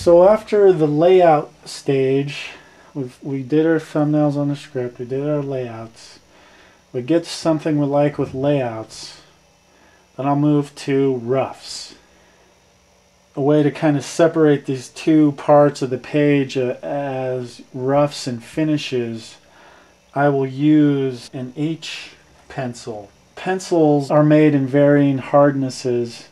So after the layout stage, we did our thumbnails on the script, we did our layouts. We get something we like with layouts, then I'll move to roughs. A way to kind of separate these two parts of the page as roughs and finishes, I will use an H pencil. Pencils are made in varying hardnesses.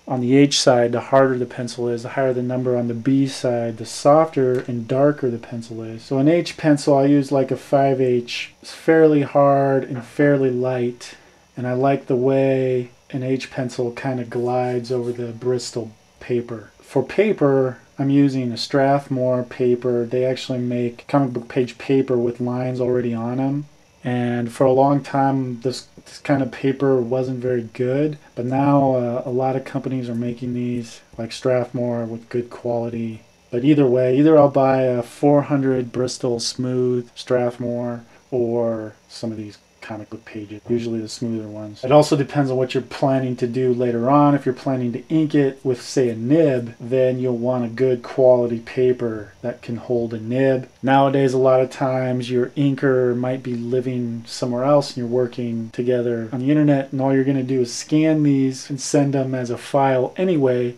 On the H side, the harder the pencil is, the higher the number. On the B side, the softer and darker the pencil is. So an H pencil, I use like a 5H. It's fairly hard and fairly light, and I like the way an H pencil kind of glides over the Bristol paper. For paper, I'm using a Strathmore paper. They actually make comic book page paper with lines already on them. And for a long time, this kind of paper wasn't very good. But now a lot of companies are making these, like Strathmore, with good quality. But either way, either I'll buy a 400 Bristol Smooth Strathmore or some of these comic book pages, usually the smoother ones. It also depends on what you're planning to do later on. If you're planning to ink it with, say, a nib, then you'll want a good quality paper that can hold a nib. Nowadays, a lot of times your inker might be living somewhere else and you're working together on the internet, and all you're going to do is scan these and send them as a file anyway.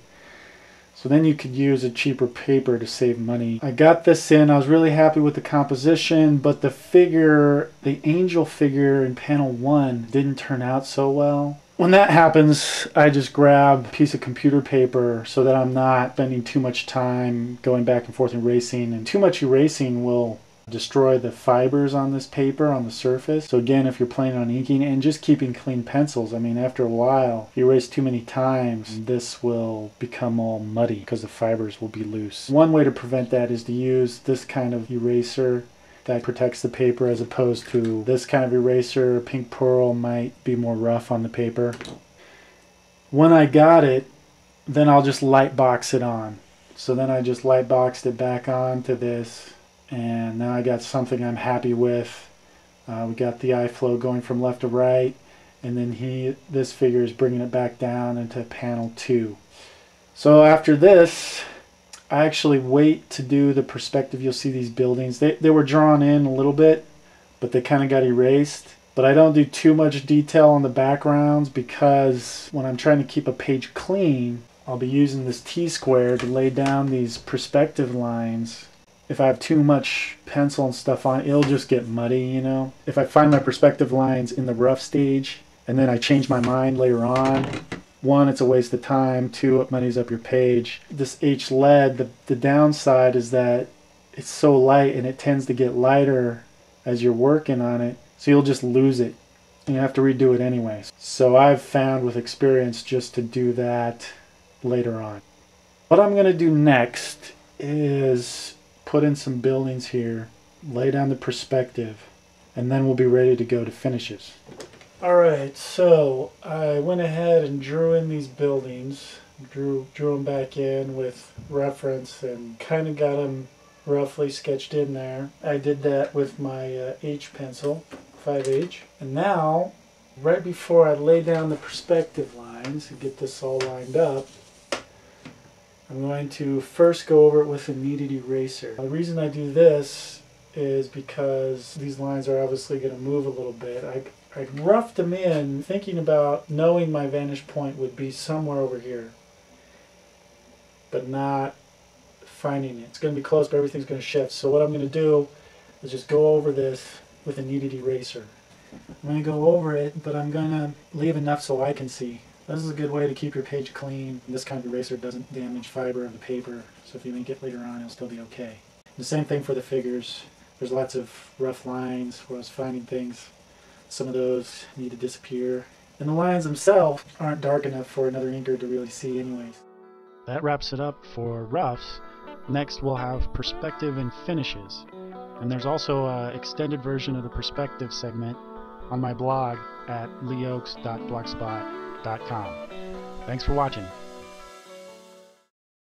So then you could use a cheaper paper to save money. I got this in. I was really happy with the composition, but the figure, the angel figure in panel 1 didn't turn out so well. When that happens, I just grab a piece of computer paper so that I'm not spending too much time going back and forth erasing. And too much erasing will destroy the fibers on this paper on the surface. So again, if you're planning on inking and just keeping clean pencils, I mean, after a while, if you erase too many times, this will become all muddy because the fibers will be loose. One way to prevent that is to use this kind of eraser that protects the paper, as opposed to this kind of eraser. Pink Pearl might be more rough on the paper. When I got it, then I'll just light box it on. So then I just light boxed it back onto this. And now I got something I'm happy with. We got the eye flow going from left to right, and then this figure is bringing it back down into panel 2. So after this, I actually wait to do the perspective. You'll see these buildings. They were drawn in a little bit, but they kind of got erased. But I don't do too much detail on the backgrounds, because when I'm trying to keep a page clean, I'll be using this T-square to lay down these perspective lines. If I have too much pencil and stuff on it, it'll just get muddy, you know. If I find my perspective lines in the rough stage and then I change my mind later on, 1, it's a waste of time. 2, it muddies up your page. This H lead, the downside is that it's so light and it tends to get lighter as you're working on it, so you'll just lose it and you have to redo it anyways. So I've found with experience just to do that later on. What I'm going to do next is put in some buildings here, lay down the perspective, and then we'll be ready to go to finishes. Alright, so I went ahead and drew in these buildings, drew them back in with reference and kind of got them roughly sketched in there. I did that with my H pencil, 5H. And now, right before I lay down the perspective lines and get this all lined up, I'm going to first go over it with a kneaded eraser. The reason I do this is because these lines are obviously going to move a little bit. I roughed them in thinking about knowing my vantage point would be somewhere over here, but not finding it. It's going to be close, but everything's going to shift. So what I'm going to do is just go over this with a kneaded eraser. I'm going to go over it, but I'm going to leave enough so I can see. This is a good way to keep your page clean. This kind of eraser doesn't damage fiber of the paper, so if you ink it later on, it'll still be okay. The same thing for the figures. There's lots of rough lines where I was finding things. Some of those need to disappear. And the lines themselves aren't dark enough for another inker to really see anyways. That wraps it up for roughs. Next we'll have perspective and finishes. And there's also an extended version of the perspective segment on my blog at leoaks.blogspot.com. Thanks for watching.